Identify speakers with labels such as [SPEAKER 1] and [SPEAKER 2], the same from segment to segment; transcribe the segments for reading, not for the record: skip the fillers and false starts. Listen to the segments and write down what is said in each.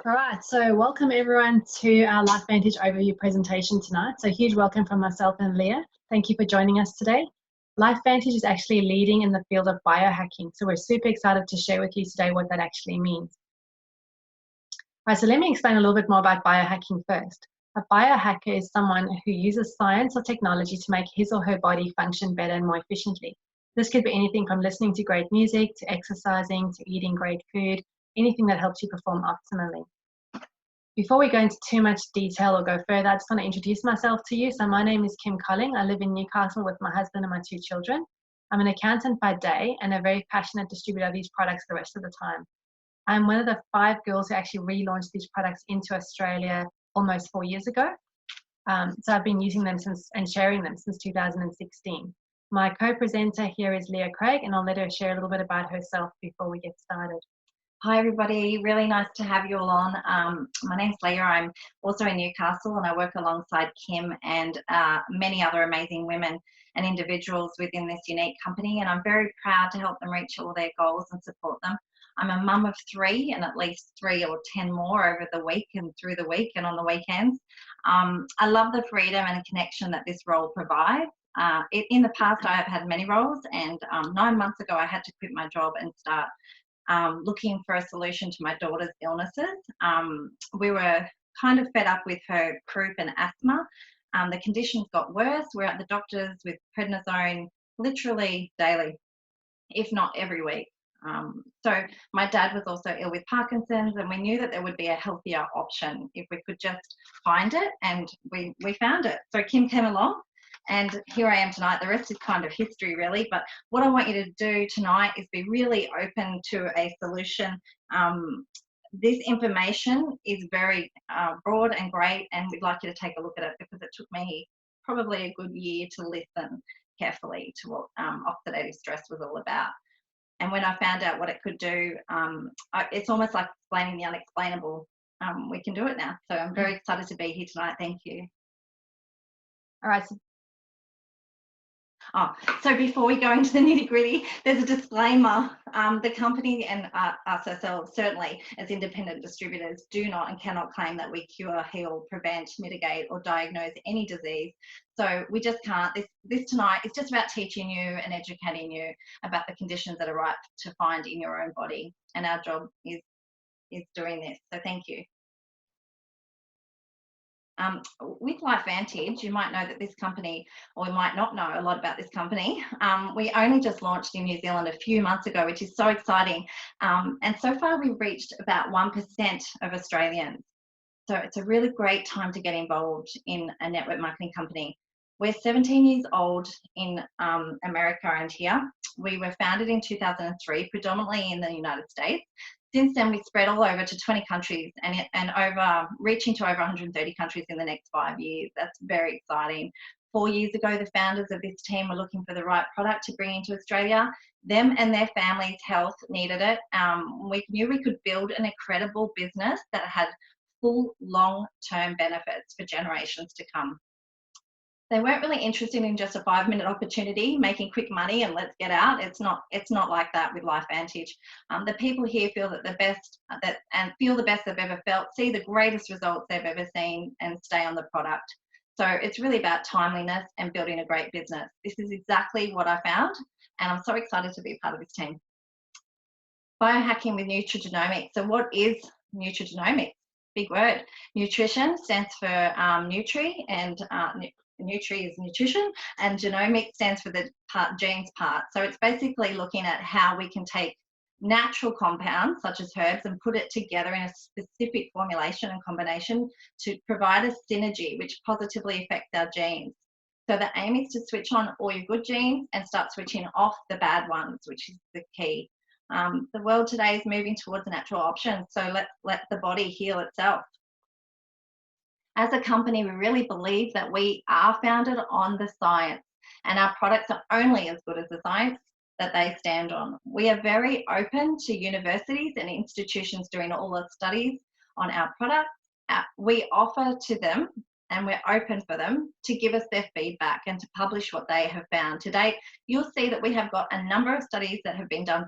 [SPEAKER 1] All right, so welcome everyone to our LifeVantage overview presentation tonight. So huge welcome from myself and Leah. Thank you for joining us today. LifeVantage is actually leading in the field of biohacking, so we're super excited to share with you today what that actually means. All right, so let me explain a little bit more about biohacking first. A biohacker is someone who uses science or technology to make his or her body function better and more efficiently. This could be anything from listening to great music, to exercising, to eating great food, anything that helps you perform optimally. Before we go into too much detail or go further, I just want to introduce myself to you. So my name is Kim Colling. I live in Newcastle with my husband and my 2 children. I'm an accountant by day and a very passionate distributor of these products the rest of the time. I'm one of the 5 girls who actually relaunched these products into Australia almost 4 years ago. So I've been using them and sharing them since 2016. My co-presenter here is Leah Craig, and I'll let her share a little bit about herself before we get started.
[SPEAKER 2] Hi everybody, really nice to have you all on. My name's Leah. I'm also in Newcastle and I work alongside Kim and many other amazing women and individuals within this unique company, and I'm very proud to help them reach all their goals and support them. I'm a mum of 3 and at least 3 or 10 more over the week and through the week and on the weekends. I love the freedom and connection that this role provides. In the past I have had many roles, and 9 months ago I had to quit my job and start looking for a solution to my daughter's illnesses. We were kind of fed up with her croup and asthma. The conditions got worse. We're at the doctors with prednisone literally daily, if not every week. So my dad was also ill with Parkinson's, and we knew that there would be a healthier option if we could just find it, and we found it. So Kim came along, and here I am tonight. The rest is kind of history, really. But what I want you to do tonight is be really open to a solution. This information is very broad and great, and we'd like you to take a look at it, because it took me probably a good year to listen carefully to what oxidative stress was all about. And when I found out what it could do, it's almost like explaining the unexplainable. We can do it now. So I'm very excited to be here tonight. Thank you.
[SPEAKER 1] All right.
[SPEAKER 2] So before we go into the nitty-gritty, there's a disclaimer. The company and us ourselves, certainly as independent distributors, do not and cannot claim that we cure, heal, prevent, mitigate or diagnose any disease. So we just can't. This tonight is just about teaching you and educating you about the conditions that are right to find in your own body, and our job is doing this. So thank you. With LifeVantage, you might know that this company, or you might not know a lot about this company. We only just launched in New Zealand a few months ago, which is so exciting. And so far we've reached about 1% of Australians. So it's a really great time to get involved in a network marketing company. We're 17 years old in America and here. We were founded in 2003, predominantly in the United States. Since then, we spread all over to 20 countries and reaching to over 130 countries in the next 5 years. That's very exciting. 4 years ago, the founders of this team were looking for the right product to bring into Australia. Them and their families' health needed it. We knew we could build an incredible business that had full long-term benefits for generations to come. They weren't really interested in just a 5-minute opportunity, making quick money and let's get out. It's not like that with LifeVantage. The people here feel that the best they've ever felt, see the greatest results they've ever seen, and stay on the product. So it's really about timeliness and building a great business. This is exactly what I found, and I'm so excited to be a part of this team. Biohacking with NUTRIGENOMICS. So what is NUTRIGENOMICS? Big word. Nutrition stands for nutri, and nutri is nutrition, and genomics stands for the genes part. So it's basically looking at how we can take natural compounds such as herbs and put it together in a specific formulation and combination to provide a synergy which positively affects our genes. So the aim is to switch on all your good genes and start switching off the bad ones, which is the key. The world today is moving towards natural options, so let's let the body heal itself. As a company, we really believe that we are founded on the science, and our products are only as good as the science that they stand on. We are very open to universities and institutions doing all the studies on our products. We offer to them, and we're open for them to give us their feedback and to publish what they have found. To date, you'll see that we have got a number of studies that have been done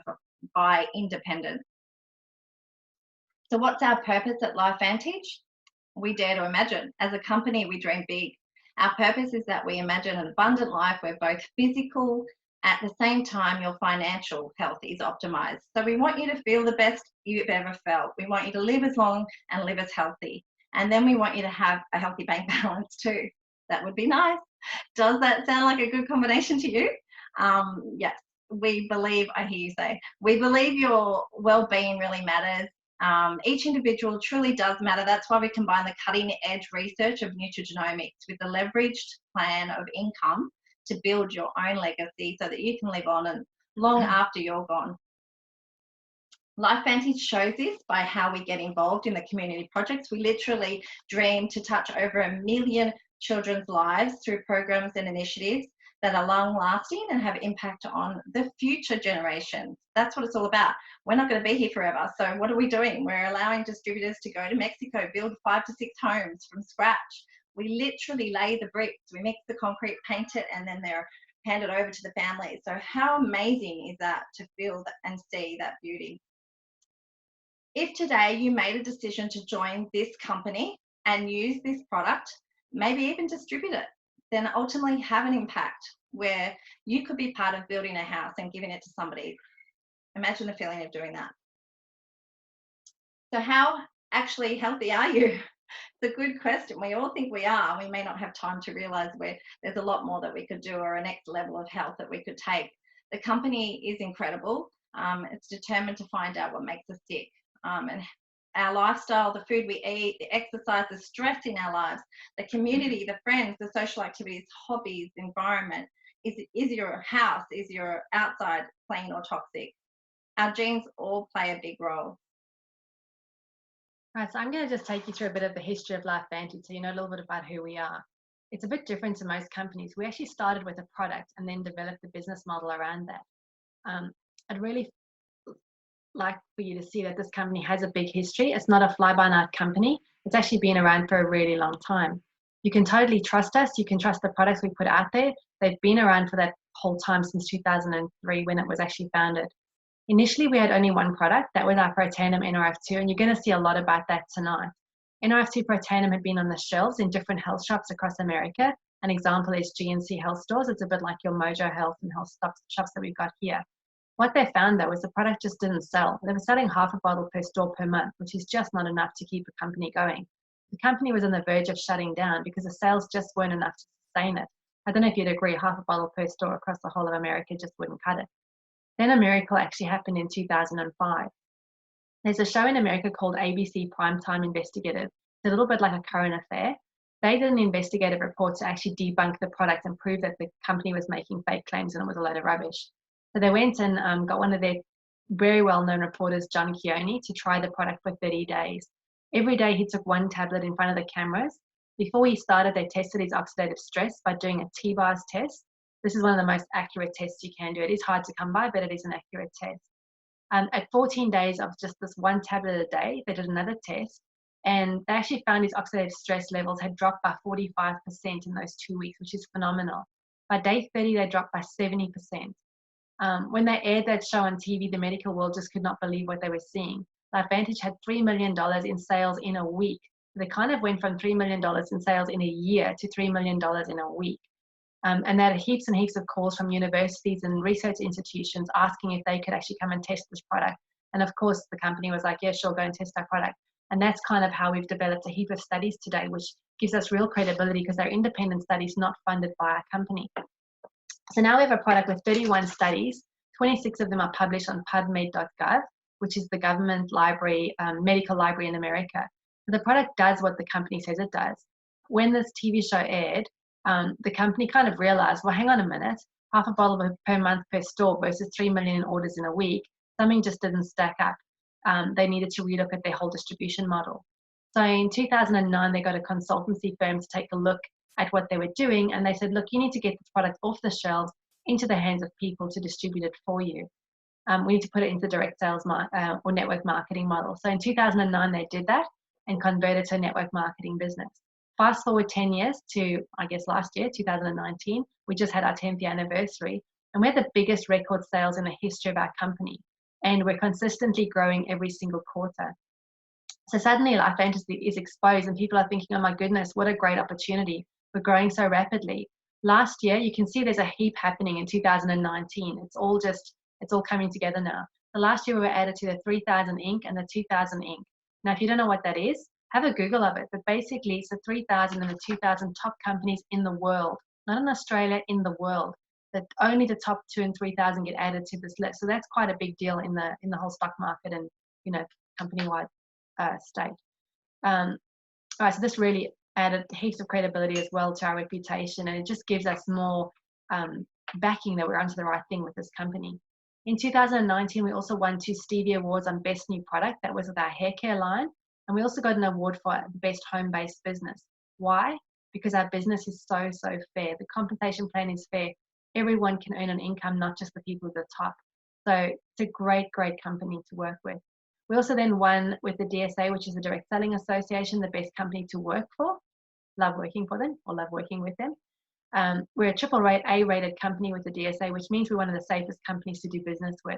[SPEAKER 2] by independents. So what's our purpose at LifeVantage? We dare to imagine. As a company, we dream big. Our purpose is that we imagine an abundant life where both physical, at the same time, your financial health is optimized. So we want you to feel the best you've ever felt. We want you to live as long and live as healthy. And then we want you to have a healthy bank balance too. That would be nice. Does that sound like a good combination to you? Yes, we believe, I hear you say, we believe your well-being really matters. Each individual truly does matter. That's why we combine the cutting edge research of NUTRIGENOMICS with the leveraged plan of income to build your own legacy so that you can live on and long after you're gone. LifeVantage shows this by how we get involved in the community projects. We literally dream to touch over 1 million children's lives through programs and initiatives that are long lasting and have impact on the future generations. That's what it's all about. We're not going to be here forever. So what are we doing? We're allowing distributors to go to Mexico, build 5 to 6 homes from scratch. We literally lay the bricks, we mix the concrete, paint it, and then they're handed over to the families. So how amazing is that to feel and see that beauty? If today you made a decision to join this company and use this product, maybe even distribute it, then ultimately have an impact where you could be part of building a house and giving it to somebody. Imagine the feeling of doing that. So how actually healthy are you? It's a good question. We all think we are. We may not have time to realize there's a lot more that we could do or a next level of health that we could take. The company is incredible. It's determined to find out what makes us sick. And our lifestyle, the food we eat, the exercise, the stress in our lives, the community, the friends, the social activities, hobbies, environment. Is your house, is your outside clean or toxic? Our genes all play a big role.
[SPEAKER 1] Right, so I'm going to just take you through a bit of the history of LifeVantage so you know a little bit about who we are. It's a bit different to most companies. We actually started with a product and then developed the business model around that. I'd really like for you to see that this company has a big history. It's not a fly-by-night company. It's actually been around for a really long time. You can totally trust us. You can trust the products we put out there. They've been around for that whole time since 2003 when it was actually founded. Initially, we had only one product. That was our PROTANDIM NRF2, and you're going to see a lot about that tonight. NRF2 PROTANDIM had been on the shelves in different health shops across America. An example is GNC health stores. It's a bit like your Mojo Health and health shops that we've got here. What they found, though, was the product just didn't sell. They were selling half a bottle per store per month, which is just not enough to keep a company going. The company was on the verge of shutting down because the sales just weren't enough to sustain it. I don't know if you'd agree, half a bottle per store across the whole of America just wouldn't cut it. Then a miracle actually happened in 2005. There's a show in America called ABC Primetime Investigative. It's a little bit like a current affair. They did an investigative report to actually debunk the product and prove that the company was making fake claims and it was a load of rubbish. So they went and got one of their very well-known reporters, John Keone, to try the product for 30 days. Every day he took one tablet in front of the cameras. Before he started, they tested his oxidative stress by doing a T-bars test. This is one of the most accurate tests you can do. It is hard to come by, but it is an accurate test. At 14 days of just this one tablet a day, they did another test, and they actually found his oxidative stress levels had dropped by 45% in those 2 weeks, which is phenomenal. By day 30, they dropped by 70%. When they aired that show on TV, the medical world just could not believe what they were seeing. LifeVantage had $3 million in sales in a week. They kind of went from $3 million in sales in a year to $3 million in a week. And they had heaps and heaps of calls from universities and research institutions asking if they could actually come and test this product. And of course, the company was like, yeah, sure, go and test our product. And that's kind of how we've developed a heap of studies today, which gives us real credibility because they're independent studies not funded by our company. So now we have a product with 31 studies. 26 of them are published on PubMed.gov, which is the government library, medical library in America. So the product does what the company says it does. When this TV show aired, the company kind of realized, well, hang on a minute, half a bottle per month per store versus 3 million orders in a week, something just didn't stack up. They needed to relook at their whole distribution model. So in 2009, they got a consultancy firm to take a look at what they were doing, and they said, look, you need to get this product off the shelves into the hands of people to distribute it for you. We need to put it into direct sales or network marketing model. So in 2009, they did that and converted to a network marketing business. Fast forward 10 years to, I guess, last year, 2019, we just had our 10th anniversary, and we had the biggest record sales in the history of our company. And we're consistently growing every single quarter. So suddenly LifeVantage is exposed and people are thinking, oh my goodness, what a great opportunity. We're growing so rapidly. Last year, you can see there's a heap happening in 2019. It's all coming together now. So last year we were added to the 3000 Inc. and the 2000 Inc. Now, if you don't know what that is, have a Google of it. But basically, it's the 3000 and the 2000 top companies in the world, not in Australia, in the world. That only the top 2 and 3000 get added to this list. So that's quite a big deal in the whole stock market and company-wide state. All right, so this really added heaps of credibility as well to our reputation, and it just gives us more backing that we're onto the right thing with this company. In 2019, we also won 2 Stevie Awards on Best New Product. That was with our hair care line. And we also got an award for the Best Home-Based Business. Why? Because our business is so fair. The compensation plan is fair. Everyone can earn an income, not just the people at the top. So it's a great company to work with. We also then won with the DSA, which is the Direct Selling Association, the best company to work for. Love working for them or love working with them. We're a triple A rated company with the DSA, which means we're one of the safest companies to do business with.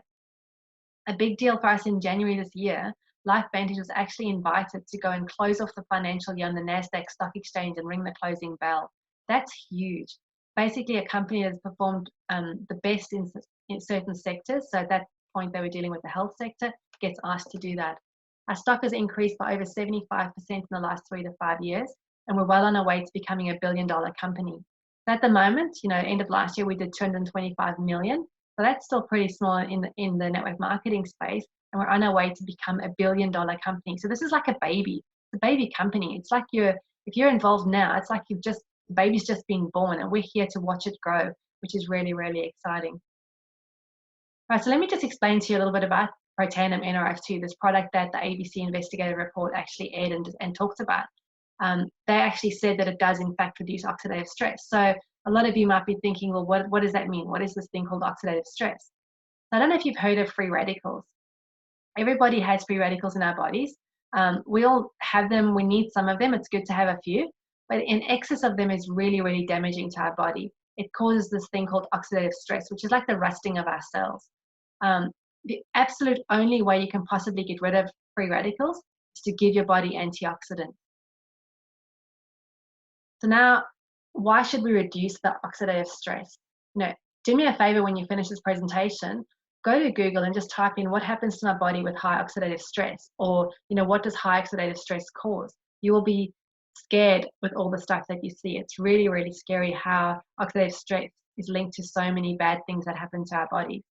[SPEAKER 1] A big deal for us in January this year, LifeVantage was actually invited to go and close off the financial year on the NASDAQ stock exchange and ring the closing bell. That's huge. Basically, a company that's performed the best in certain sectors. So at that point, they were dealing with the health sector, gets asked to do that. Our stock has increased by over 75% in the last 3 to 5 years, and we're well on our way to becoming a $1 billion company. So at the moment, end of last year, we did 225 million. So that's still pretty small in the network marketing space, and we're on our way to become a $1 billion company. So this is like a baby, it's a baby company. It's like if you're involved now, it's like the baby's just been born, and we're here to watch it grow, which is really exciting. All right, so let me just explain to you a little bit about PROTANDIM NRF2, this product that the ABC investigative report actually aired and talked about. They actually said that it does in fact reduce oxidative stress. So a lot of you might be thinking, well, what does that mean? What is this thing called oxidative stress? I don't know if you've heard of free radicals. Everybody has free radicals in our bodies. We all have them. We need some of them. It's good to have a few, but in excess of them is really damaging to our body. It causes this thing called oxidative stress, which is like the rusting of our cells. The absolute only way you can possibly get rid of free radicals is to give your body antioxidants. So now, why should we reduce the oxidative stress? Do me a favor when you finish this presentation, go to Google and just type in what happens to my body with high oxidative stress, or what does high oxidative stress cause? You will be scared with all the stuff that you see. It's really scary how oxidative stress is linked to so many bad things that happen to our body.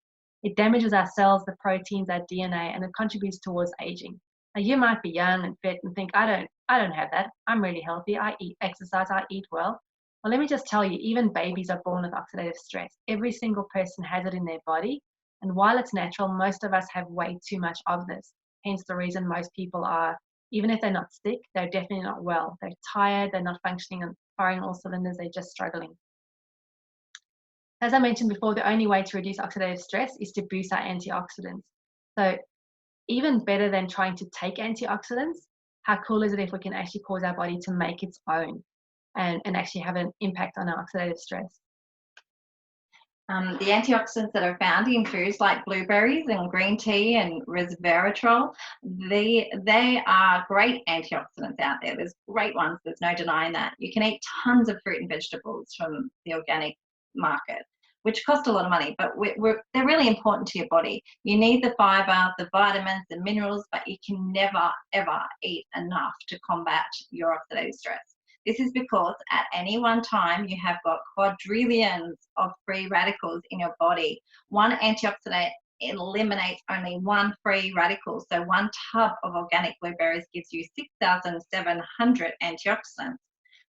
[SPEAKER 1] It damages our cells, the proteins, our DNA, and it contributes towards aging. Now, you might be young and fit and think, I don't have that. I'm really healthy. I eat, exercise, I eat well. Well, let me just tell you, even babies are born with oxidative stress. Every single person has it in their body. And while it's natural, most of us have way too much of this. Hence the reason most people are, even if they're not sick, they're definitely not well. They're tired, they're not functioning and firing all cylinders, they're just struggling. As I mentioned before, the only way to reduce oxidative stress is to boost our antioxidants. So even better than trying to take antioxidants, how cool is it if we can actually cause our body to make its own and actually have an impact on our oxidative stress?
[SPEAKER 2] The antioxidants that are found in foods like blueberries and green tea and resveratrol, they are great antioxidants out there. There's great ones, there's no denying that. You can eat tons of fruit and vegetables from the organic market, which cost a lot of money, but they're really important to your body. You need the fiber, the vitamins, the minerals, but you can never, ever eat enough to combat your oxidative stress. This is because at any one time, you have got quadrillions of free radicals in your body. One antioxidant eliminates only one free radical. So one tub of organic blueberries gives you 6,700 antioxidants,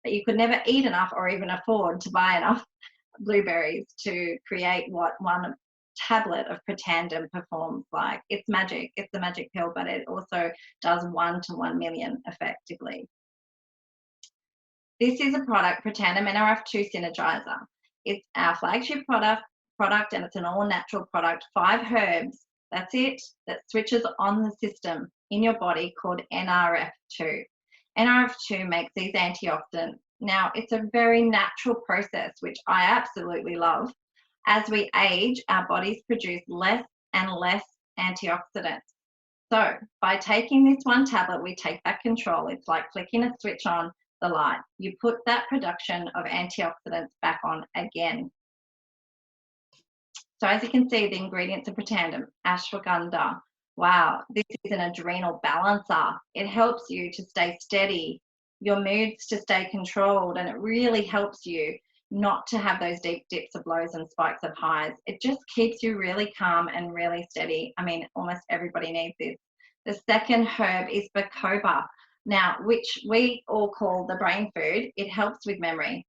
[SPEAKER 2] but you could never eat enough or even afford to buy enough blueberries to create what one tablet of PROTANDIM performs like. It's magic. It's the magic pill, but it also does 1 to 1 million effectively. This is a product, PROTANDIM NRF2 SYNERGIZER. It's our flagship product, and it's an all-natural product. 5 herbs, that's it, that switches on the system in your body called NRF2. NRF2 makes these antioxidants. Now, it's a very natural process, which I absolutely love. As we age, our bodies produce less and less antioxidants. So by taking this one tablet, we take back control. It's like flicking a switch on the light. You put that production of antioxidants back on again. So as you can see, the ingredients are PROTANDIM, ashwagandha. Wow, this is an adrenal balancer. It helps you to stay steady, your moods to stay controlled, and it really helps you not to have those deep dips of lows and spikes of highs. It just keeps you really calm and really steady. I mean, almost everybody needs this. The second herb is bacopa, now, which we all call the brain food. It helps with memory,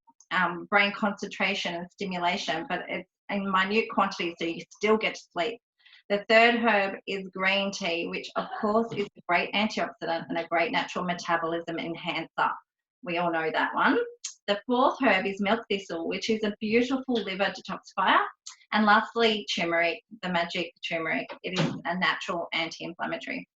[SPEAKER 2] brain concentration and stimulation, but it's in minute quantities so you still get to sleep. The third herb is green tea, which of course is a great antioxidant and a great natural metabolism enhancer. We all know that one. The fourth herb is milk thistle, which is a beautiful liver detoxifier. And lastly, turmeric, the magic turmeric. It is a natural anti-inflammatory.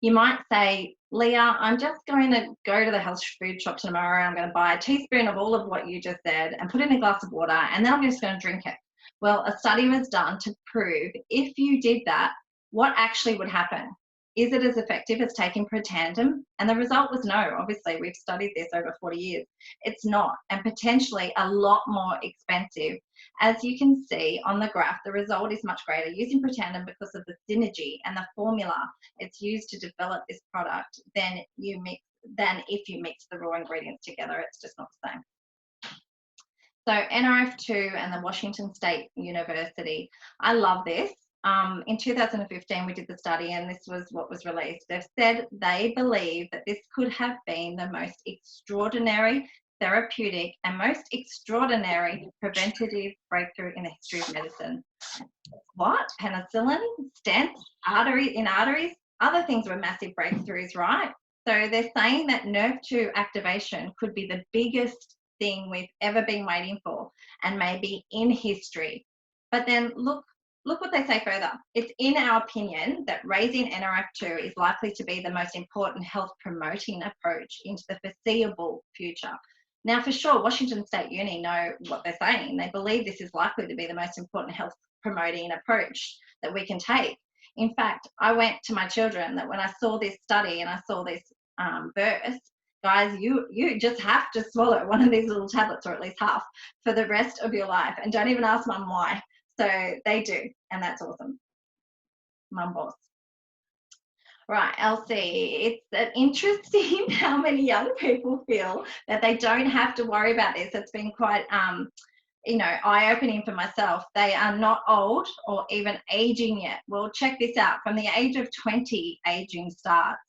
[SPEAKER 2] You might say, Leah, I'm just going to go to the health food shop tomorrow. I'm going to buy a teaspoon of all of what you just said and put it in a glass of water, and then I'm just going to drink it. Well, a study was done to prove if you did that, what actually would happen. Is it as effective as taking PROTANDIM? And the result was no. Obviously, we've studied this over 40 years. It's not, and potentially a lot more expensive. As you can see on the graph, the result is much greater using PROTANDIM because of the synergy and the formula it's used to develop this product than if you mix the raw ingredients together. It's just not the same. So NRF2 and the Washington State University, I love this. In 2015, we did the study and this was what was released. They've said they believe that this could have been the most extraordinary therapeutic and most extraordinary preventative breakthrough in the history of medicine. What? Penicillin, stents, arteries, other things were massive breakthroughs, right? So they're saying that NRF2 activation could be the biggest thing we've ever been waiting for and maybe in history. But then look what they say further. It's in our opinion that raising NRF2 is likely to be the most important health promoting approach into the foreseeable future. Now, for sure, Washington State Uni know what they're saying. They believe this is likely to be the most important health promoting approach that we can take. In fact, I went to my children that when I saw this study and I saw this verse, guys, you just have to swallow one of these little tablets, or at least half, for the rest of your life. And don't even ask mum why. So they do, and that's awesome. Mum boss. Right, Elsie, it's interesting how many young people feel that they don't have to worry about this. It's been quite, eye-opening for myself. They are not old or even aging yet. Well, check this out. From the age of 20, aging starts.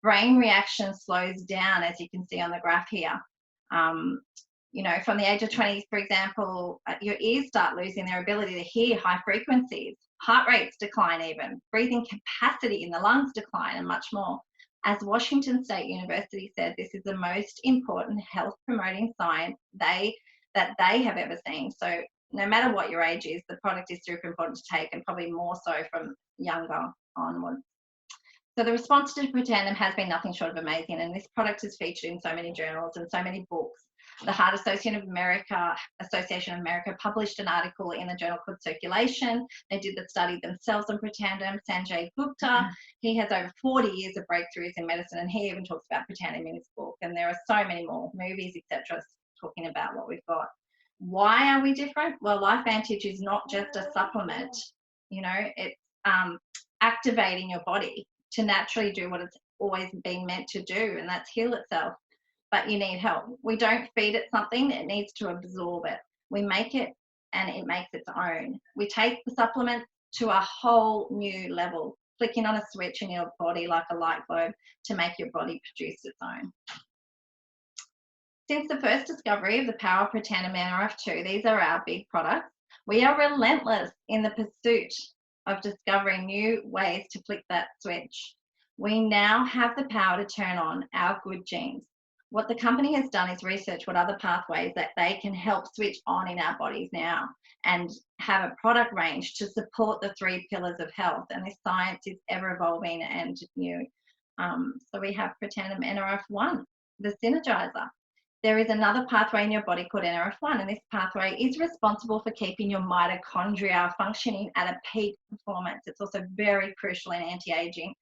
[SPEAKER 2] Brain reaction slows down, as you can see on the graph here. From the age of 20, for example, your ears start losing their ability to hear high frequencies. Heart rates decline even. Breathing capacity in the lungs decline and much more. As Washington State University said, this is the most important health promoting science that they have ever seen. So no matter what your age is, the product is super important to take, and probably more so from younger onwards. So the response to PROTANDIM has been nothing short of amazing, and this product is featured in so many journals and so many books. The Heart Association of America published an article in the journal called Circulation. They did the study themselves on PROTANDIM. Sanjay Gupta, he has over 40 years of breakthroughs in medicine, and he even talks about PROTANDIM in his book. And there are so many more movies, etc., talking about what we've got. Why are we different? Well, LifeVantage is not just a supplement. It's activating your body to naturally do what it's always been meant to do, and that's heal itself. But you need help. We don't feed it something, it needs to absorb it. We make it and it makes its own. We take the supplement to a whole new level, flicking on a switch in your body like a light bulb to make your body produce its own. Since the first discovery of the power of PROTANDIM NRF2, these are our big products. We are relentless in the pursuit of discovering new ways to flick that switch. We now have the power to turn on our good genes. What the company has done is research what other pathways that they can help switch on in our bodies now, and have a product range to support the 3 pillars of health. And this science is ever evolving and new. So we have PROTANDIM NRF1, the SYNERGIZER. there is another pathway in your body called NRF1, and this pathway is responsible for keeping your mitochondria functioning at a peak performance. It's also very crucial in anti-aging.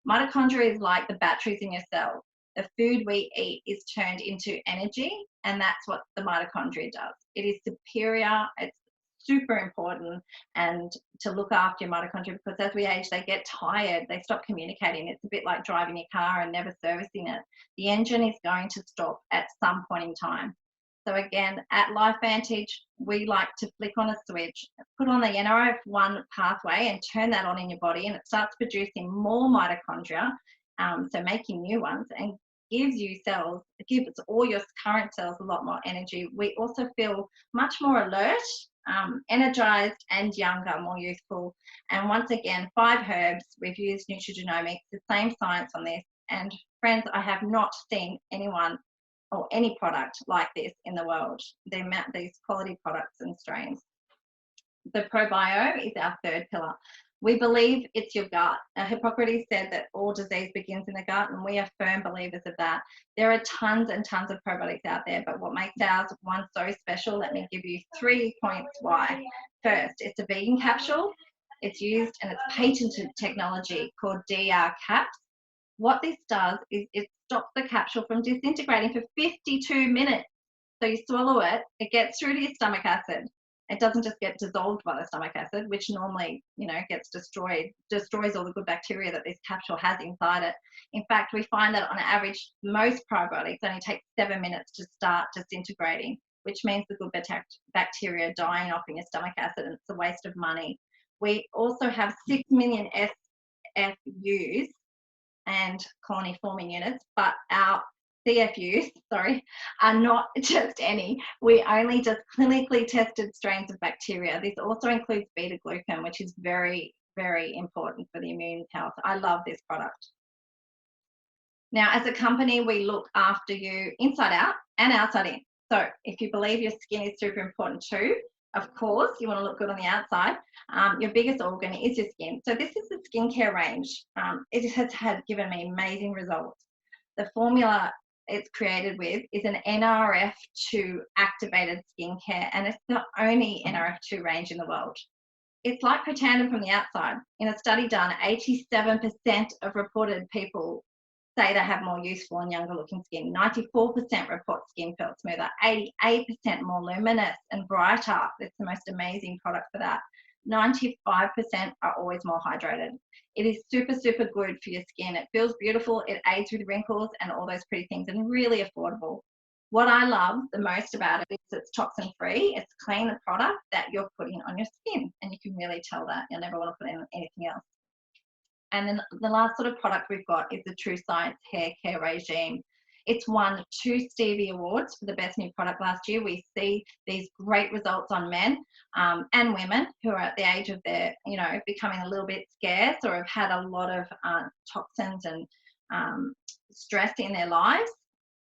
[SPEAKER 2] Mitochondria is like the batteries in your cells. The food we eat is turned into energy, and that's what the mitochondria does. It is superior, it's super important, and to look after your mitochondria, because as we age, they get tired, they stop communicating. It's a bit like driving your car and never servicing it. The engine is going to stop at some point in time. So again, at LifeVantage, we like to flick on a switch, put on the NRF1 pathway and turn that on in your body, and it starts producing more mitochondria, so making new ones, and gives you cells, it gives all your current cells a lot more energy. We also feel much more alert, energized and younger, more youthful. And once again, 5 herbs. We've used NUTRIGENOMICS, the same science on this. And friends, I have not seen anyone or any product like this in the world. These quality products and strains. The PROBIO is our 3rd pillar. We believe it's your gut. Hippocrates said that all disease begins in the gut, and we are firm believers of that. There are tons and tons of probiotics out there, but what makes ours one so special, let me give you 3 points why. First, it's a vegan capsule. It's used in its patented technology called DR caps. What this does is it stops the capsule from disintegrating for 52 minutes. So you swallow it, it gets through to your stomach acid. It doesn't just get dissolved by the stomach acid, which normally, gets destroys all the good bacteria that this capsule has inside it. In fact, we find that on average, most probiotics only take 7 minutes to start disintegrating, which means the good bacteria dying off in your stomach acid, and it's a waste of money. We also have 6 million SFUs and colony forming units, but our CFUs, are not just any. We only just clinically tested strains of bacteria. This also includes beta-glucan, which is very, very important for the immune health. I love this product. Now, as a company, we look after you inside out and outside in. So if you believe your skin is super important too, of course, you want to look good on the outside. Your biggest organ is your skin. So this is the skincare range. It has given me amazing results. The formula it's created with is an NRF2 activated skincare, and it's the only NRF2 range in the world. It's like PROTANDIM from the outside. In a study done, 87% of reported people say they have more youthful and younger looking skin. 94% report skin felt smoother. 88% more luminous and brighter. It's the most amazing product for that. 95% are always more hydrated. It is super, super good for your skin. It feels beautiful. It aids with wrinkles and all those pretty things, and really affordable. What I love the most about it is it's toxin free. It's a clean product that you're putting on your skin, and you can really tell that. You'll never want to put in anything else. And then the last sort of product we've got is the TrueScience Hair Care Regime. It's won 2 Stevie Awards for the best new product last year. We see these great results on men and women who are at the age of their, becoming a little bit scarce or have had a lot of toxins and stress in their lives,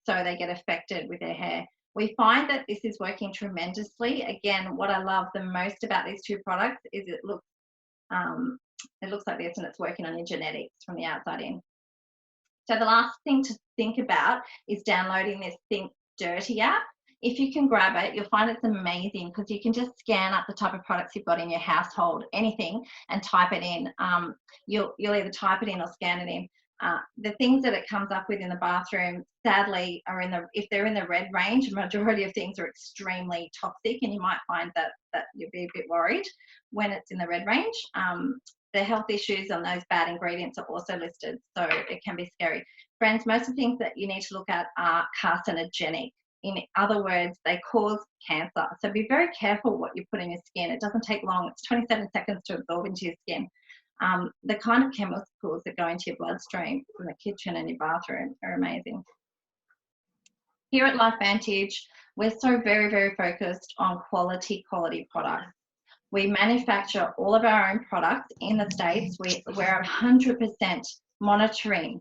[SPEAKER 2] so they get affected with their hair. We find that this is working tremendously. Again, what I love the most about these 2 products is it looks like this, and it's working on your genetics from the outside in. So the last thing to think about is downloading this Think Dirty app. If you can grab it, you'll find it's amazing, because you can just scan up the type of products you've got in your household, anything, and type it in. You'll either type it in or scan it in. The things that it comes up with in the bathroom, sadly, are if they're in the red range. Majority of things are extremely toxic, and you might find that you'll be a bit worried when it's in the red range. The health issues on those bad ingredients are also listed, so it can be scary. Friends, most of the things that you need to look at are carcinogenic. In other words, they cause cancer. So be very careful what you put in your skin. It doesn't take long. It's 27 seconds to absorb into your skin. The kind of chemicals that go into your bloodstream from the kitchen and your bathroom are amazing. Here at LifeVantage, we're so very, very focused on quality products. We manufacture all of our own products in the States. We're 100% monitoring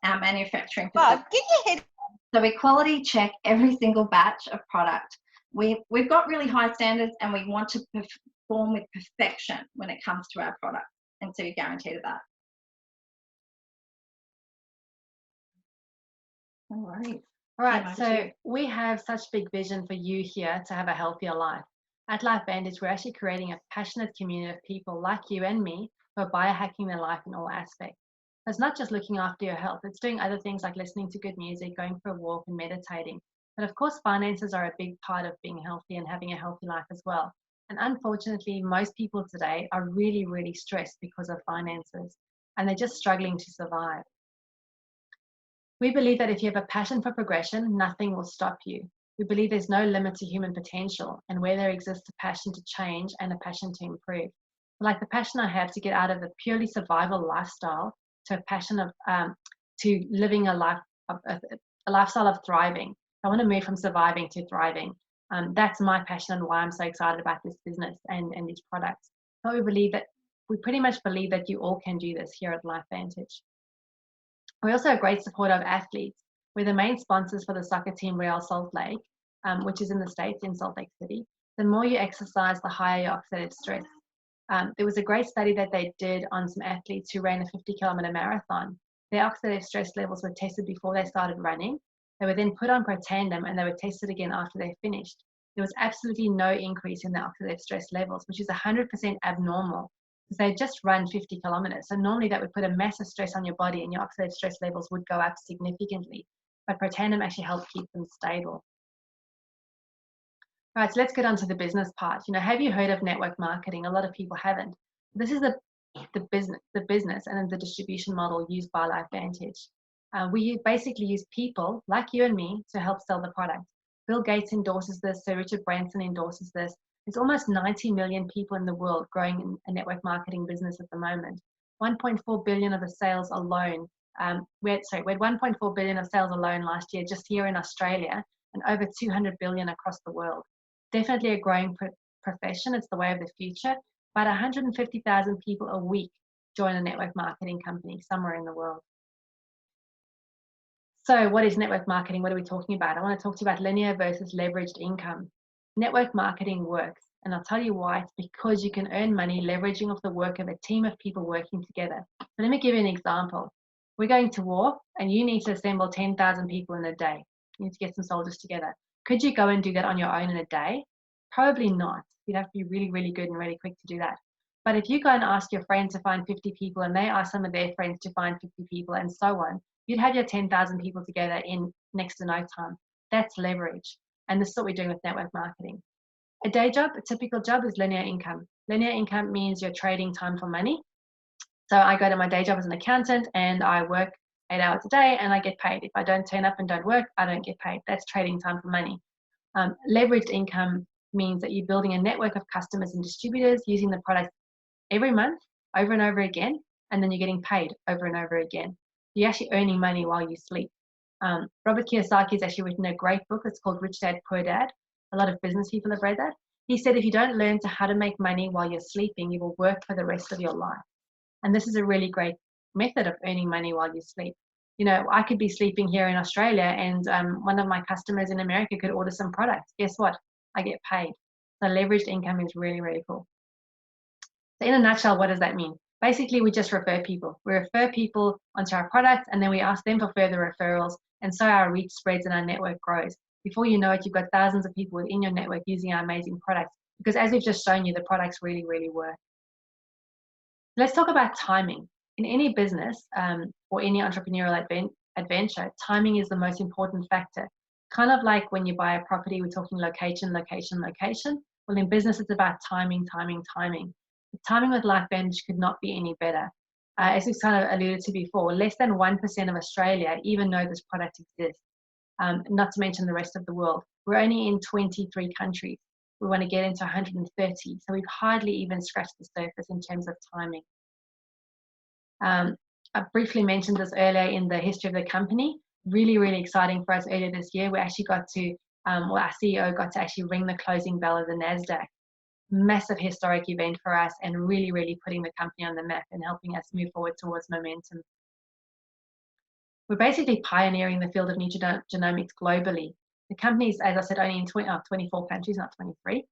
[SPEAKER 2] our manufacturing facility. So we quality check every single batch of product. We've got really high standards, and we want to perform with perfection when it comes to our products. And so you're guaranteed that. All right.
[SPEAKER 1] All right,
[SPEAKER 2] Over to
[SPEAKER 1] so
[SPEAKER 2] you.
[SPEAKER 1] we have such big vision for you here to have a healthier life. At LifeVantage, we're actually creating a passionate community of people like you and me who are biohacking their life in all aspects. It's not just looking after your health, it's doing other things like listening to good music, going for a walk, and meditating. But of course, finances are a big part of being healthy and having a healthy life as well. And unfortunately, most people today are really, really stressed because of finances, and they're just struggling to survive. We believe that if you have a passion for progression, nothing will stop you. We believe there's no limit to human potential, and where there exists a passion to change and a passion to improve. Like the passion I have to get out of a purely survival lifestyle to a passion of to living a life of a lifestyle of thriving. I want to move from surviving to thriving. That's my passion and why I'm so excited about this business and these products. But we pretty much believe that you all can do this here at LifeVantage. We're also a great supporter of athletes. We're the main sponsors for the soccer team Real Salt Lake, which is in the States, in Salt Lake City. The more you exercise, the higher your oxidative stress. There was a great study that they did on some athletes who ran a 50-kilometer marathon. Their oxidative stress levels were tested before they started running. They were then put on PROTANDIM and they were tested again after they finished. There was absolutely no increase in their oxidative stress levels, which is 100% abnormal. They just run 50 kilometers. So normally that would put a massive stress on your body and your oxidative stress levels would go up significantly. But PROTANDIM actually helps keep them stable. All right, so let's get on to the business part. Have you heard of network marketing? A lot of people haven't. This is the business and the distribution model used by LifeVantage. We basically use people like you and me to help sell the product. Bill Gates endorses this, Sir Richard Branson endorses this. There's almost 90 million people in the world growing a network marketing business at the moment. 1.4 billion of the sales alone. We had 1.4 billion of sales alone last year, just here in Australia, and over 200 billion across the world. Definitely a growing profession. It's the way of the future. About 150,000 people a week join a network marketing company somewhere in the world. So what is network marketing? What are we talking about? I want to talk to you about linear versus leveraged income. Network marketing works, and I'll tell you why. It's because you can earn money leveraging off the work of a team of people working together. So let me give you an example. We're going to war, and you need to assemble 10,000 people in a day. You need to get some soldiers together. Could you go and do that on your own in a day? Probably not. You'd have to be really, really good and really quick to do that. But if you go and ask your friend to find 50 people, and they ask some of their friends to find 50 people, and so on, you'd have your 10,000 people together in next to no time. That's leverage. And this is what we're doing with network marketing. A day job, a typical job, is linear income. Linear income means you're trading time for money. So I go to my day job as an accountant and I work 8 hours a day and I get paid. If I don't turn up and don't work, I don't get paid. That's trading time for money. Leveraged income means that you're building a network of customers and distributors using the product every month, over and over again, and then you're getting paid over and over again. You're actually earning money while you sleep. Robert Kiyosaki has actually written a great book. It's called Rich Dad, Poor Dad. A lot of business people have read that. He said if you don't learn how to make money while you're sleeping, you will work for the rest of your life. And this is a really great method of earning money while you sleep. I could be sleeping here in Australia and one of my customers in America could order some products. Guess what? I get paid. So leveraged income is really, really cool. So in a nutshell, what does that mean? Basically, we just refer people. We refer people onto our products and then we ask them for further referrals. And so our reach spreads and our network grows. Before you know it, you've got thousands of people within your network using our amazing products. Because as we've just shown you, the products really, really work. Let's talk about timing. In any business or any entrepreneurial adventure, timing is the most important factor. Kind of like when you buy a property, we're talking location, location, location. Well, in business, it's about timing, timing, timing. The timing with LifeVantage could not be any better. As we kind of alluded to before, less than 1% of Australia even know this product exists, not to mention the rest of the world. We're only in 23 countries. We want to get into 130, so we've hardly even scratched the surface in terms of timing. I briefly mentioned this earlier in the history of the company. Really, really exciting for us earlier this year. We actually got to, our CEO got to actually ring the closing bell of the NASDAQ. Massive historic event for us and really, really putting the company on the map and helping us move forward towards momentum. We're basically pioneering the field of nutrigenomics globally. The company is, as I said, only in 24 countries, not 23.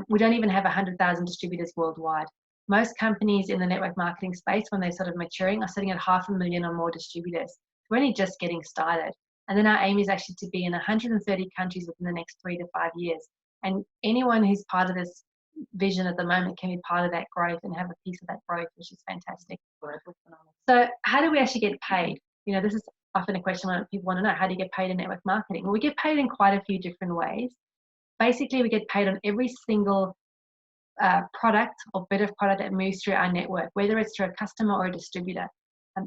[SPEAKER 1] We don't even have 100,000 distributors worldwide. Most companies in the network marketing space, when they're sort of maturing, are sitting at 500,000 or more distributors. We're only just getting started. And then our aim is actually to be in 130 countries within the next 3 to 5 years. And anyone who's part of this vision at the moment can be part of that growth and have a piece of that growth, which is fantastic. So how do we actually get paid? You know, this is often a question when people want to know, how do you get paid in network marketing? Well, we get paid in quite a few different ways. Basically, we get paid on every single product or bit of product that moves through our network, whether it's through a customer or a distributor.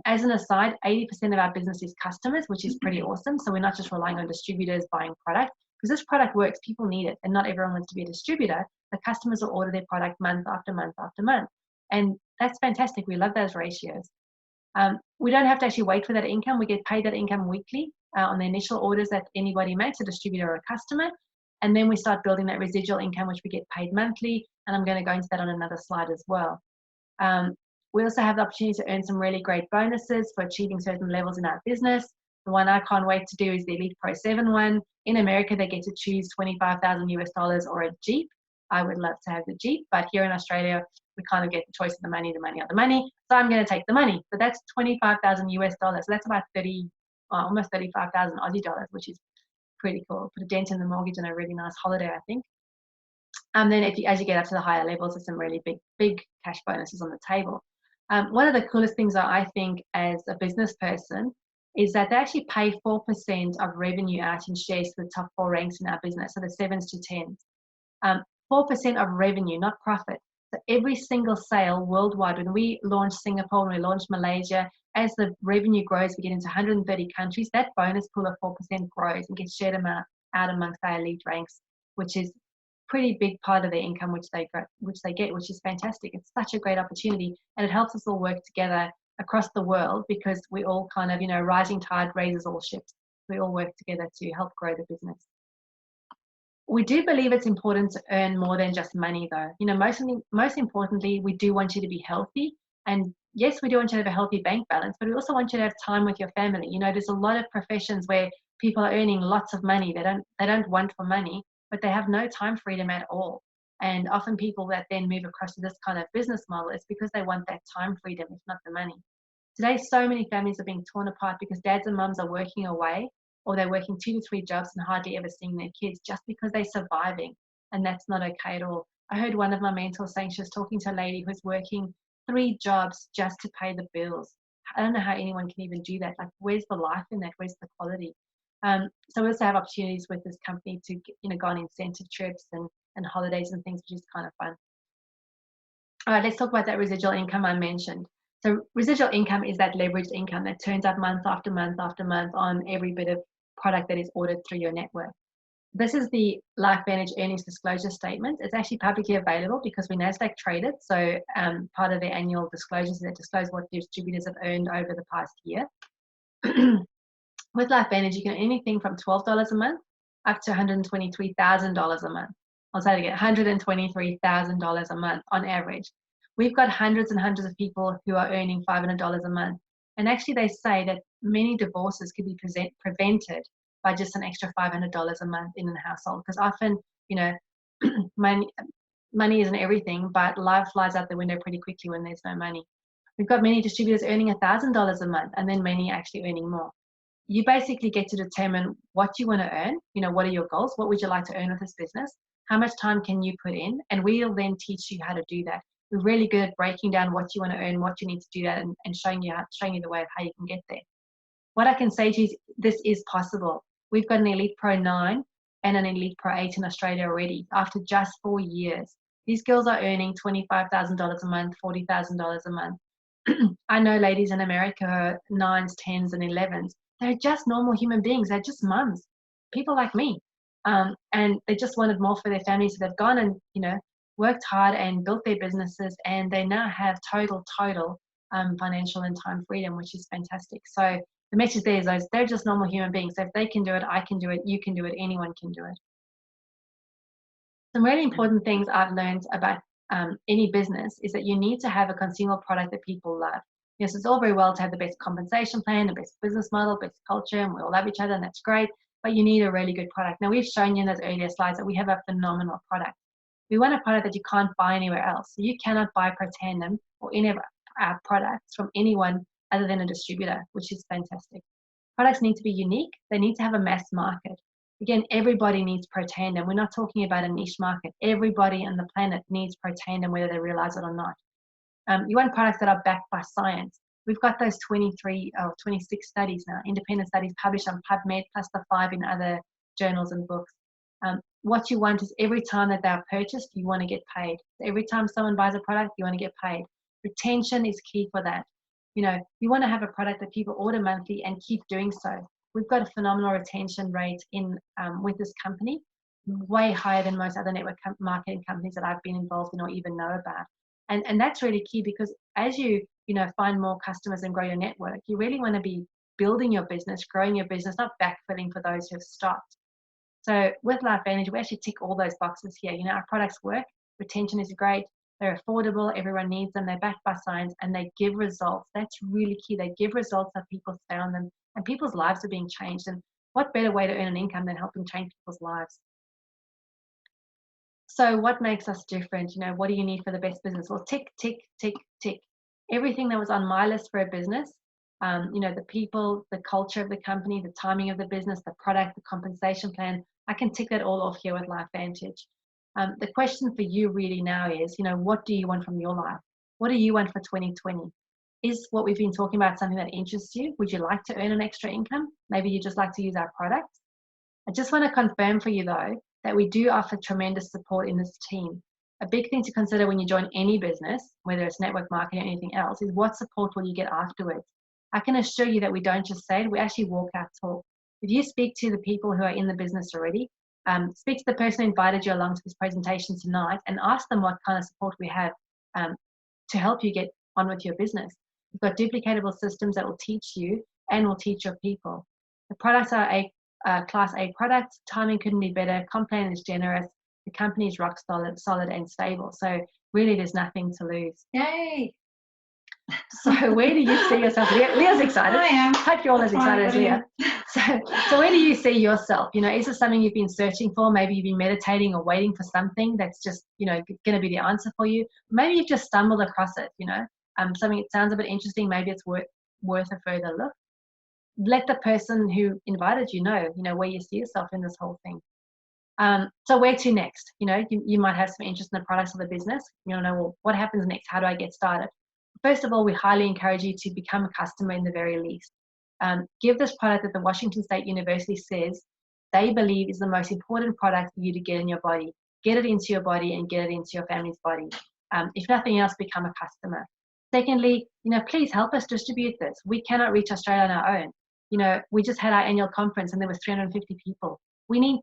[SPEAKER 1] As an aside, 80% of our business is customers, which is pretty awesome. So we're not just relying on distributors buying product, because this product works, people need it, and not everyone wants to be a distributor. The customers will order their product month after month after month. And that's fantastic. We love those ratios. We don't have to actually wait for that income. We get paid that income weekly on the initial orders that anybody makes, a distributor or a customer. And then we start building that residual income, which we get paid monthly. And I'm going to go into that on another slide as well. We also have the opportunity to earn some really great bonuses for achieving certain levels in our business. The one I can't wait to do is the Elite Pro 7 one. In America, they get to choose $25,000 US or a Jeep. I would love to have the Jeep, but here in Australia, we kind of get the choice of the money or the money. So I'm going to take the money. So that's $25,000 US. So that's about almost 35,000 Aussie dollars, which is pretty cool. Put a dent in the mortgage and a really nice holiday, I think. And then as you get up to the higher levels, there's some really big cash bonuses on the table. One of the coolest things that I think as a business person is that they actually pay 4% of revenue out in shares to the top 4 ranks in our business, so the 7s to 10s. 4% of revenue, not profit. So every single sale worldwide, when we launch Singapore, when we launch Malaysia, as the revenue grows, we get into 130 countries, that bonus pool of 4% grows and gets shared out amongst our elite ranks, which is pretty big part of their income which they get, which is fantastic. It's such a great opportunity, and it helps us all work together across the world, because we all kind of, rising tide raises all ships. We all work together to help grow the business. We do believe it's important to earn more than just money, though. Most importantly, we do want you to be healthy, and yes, we do want you to have a healthy bank balance, but we also want you to have time with your family. There's a lot of professions where people are earning lots of money. They don't want for money, but they have no time freedom at all. And often people that then move across to this kind of business model is because they want that time freedom, if not the money. Today, so many families are being torn apart because dads and mums are working away, or they're working 2 to 3 jobs and hardly ever seeing their kids just because they're surviving. And that's not okay at all. I heard one of my mentors saying she was talking to a lady who's working 3 jobs just to pay the bills. I don't know how anyone can even do that. Like, where's the life in that? Where's the quality? So we also have opportunities with this company to go on incentive trips and holidays and things, which is kind of fun. All right, let's talk about that residual income I mentioned. So residual income is that leveraged income that turns up month after month after month on every bit of product that is ordered through your network. This is the LifeVantage earnings disclosure statement. It's actually publicly available because we NASDAQ traded. So part of their annual disclosures that disclose what distributors have earned over the past year. With LifeVantage, you can earn anything from $12 a month up to $123,000 a month. I'll say it again, $123,000 a month on average. We've got hundreds and hundreds of people who are earning $500 a month. And actually they say that many divorces could be prevented by just an extra $500 a month in a household. Because often, money isn't everything, but life flies out the window pretty quickly when there's no money. We've got many distributors earning $1,000 a month, and then many actually earning more. You basically get to determine what you want to earn. What are your goals? What would you like to earn with this business? How much time can you put in? And we'll then teach you how to do that. We're really good at breaking down what you want to earn, what you need to do that, and showing you the way of how you can get there. What I can say to you is this is possible. We've got an Elite Pro 9 and an Elite Pro 8 in Australia already after just 4 years. These girls are earning $25,000 a month, $40,000 a month. I know ladies in America, 9s, 10s, and 11s. They're just normal human beings. They're just mums, people like me. And they just wanted more for their families. So they've gone and, worked hard and built their businesses, and they now have total financial and time freedom, which is fantastic. So the message there is they're just normal human beings. So if they can do it, I can do it, you can do it, anyone can do it. Some really important things I've learned about any business is that you need to have a consumer product that people love. Yes, it's all very well to have the best compensation plan, the best business model, best culture, and we all love each other, and that's great, but you need a really good product. Now, we've shown you in those earlier slides that we have a phenomenal product. We want a product that you can't buy anywhere else. So you cannot buy PROTANDIM or any of our products from anyone other than a distributor, which is fantastic. Products need to be unique. They need to have a mass market. Again, everybody needs PROTANDIM. We're not talking about a niche market. Everybody on the planet needs PROTANDIM, whether they realize it or not. You want products that are backed by science. We've got those 23 or 26 studies now, independent studies published on PubMed, plus the 5 in other journals and books. What you want is every time that they're purchased, you want to get paid. Every time someone buys a product, you want to get paid. Retention is key for that. You know, you want to have a product that people order monthly and keep doing so. We've got a phenomenal retention rate in with this company, way higher than most other network marketing companies that I've been involved in or even know about. And that's really key, because as you find more customers and grow your network, you really want to be building your business, growing your business, not backfilling for those who have stopped. So with LifeVantage, we actually tick all those boxes here. You know, our products work, retention is great, they're affordable, everyone needs them, they're backed by science, and they give results. That's really key. They give results that people stay on them, and people's lives are being changed. And what better way to earn an income than helping change people's lives? So what makes us different? You know, what do you need for the best business? Well, tick, tick, tick, tick. Everything that was on my list for a business, you know, the people, the culture of the company, the timing of the business, the product, the compensation plan, I can tick that all off here with LifeVantage. The question for you really now is, you know, what do you want from your life? What do you want for 2020? Is what we've been talking about something that interests you? Would you like to earn an extra income? Maybe you just like to use our products. I just want to confirm for you though, that we do offer tremendous support in this team. A big thing to consider when you join any business, whether it's network marketing or anything else, is what support will you get afterwards. I can assure you that we don't just say it, we actually walk our talk. If you speak to the people who are in the business already, speak to the person who invited you along to this presentation tonight and ask them what kind of support we have to help you get on with your business. We've got duplicatable systems that will teach you and will teach your people. The products are Class A products, timing couldn't be better, comp plan is generous, the company is rock solid and stable. So really there's nothing to lose.
[SPEAKER 2] Yay!
[SPEAKER 1] So where do you see yourself? Leah's excited.
[SPEAKER 2] I am.
[SPEAKER 1] Hope you're all as excited as Leah. So where do you see yourself? You know, is this something you've been searching for? Maybe you've been meditating or waiting for something that's just, you know, going to be the answer for you. Maybe you've just stumbled across it, you know, something that sounds a bit interesting. Maybe it's worth a further look. Let the person who invited you know where you see yourself in this whole thing. So where to next? You know, you might have some interest in the products of the business. You know, well, what happens next? How do I get started? First of all, we highly encourage you to become a customer in the very least. Give this product that the Washington State University says they believe is the most important product for you to get in your body. Get it into your body and get it into your family's body. If nothing else, become a customer. Secondly, you know, please help us distribute this. We cannot reach Australia on our own. You know, we just had our annual conference and there was 350 people. We need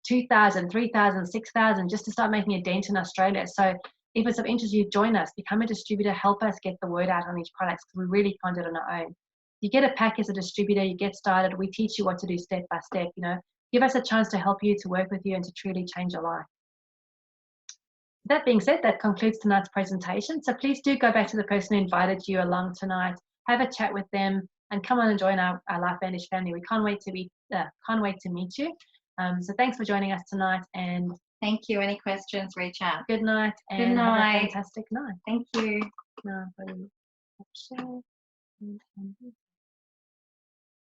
[SPEAKER 1] 2,000, 3,000, 6,000 just to start making a dent in Australia. So if it's of interest, you join us, become a distributor, help us get the word out on these products, because we really can't do it on our own. You get a pack as a distributor, you get started, we teach you what to do step by step, you know. Give us a chance to help you, to work with you, and to truly change your life. That being said, that concludes tonight's presentation. So please do go back to the person who invited you along tonight, have a chat with them, and come on and join our LifeVantage family. We can't wait to meet you. So thanks for joining us tonight, and
[SPEAKER 2] thank you. Any questions, reach out.
[SPEAKER 1] Good night, and
[SPEAKER 2] good night.
[SPEAKER 1] Have a fantastic night.
[SPEAKER 2] Thank you.
[SPEAKER 1] No,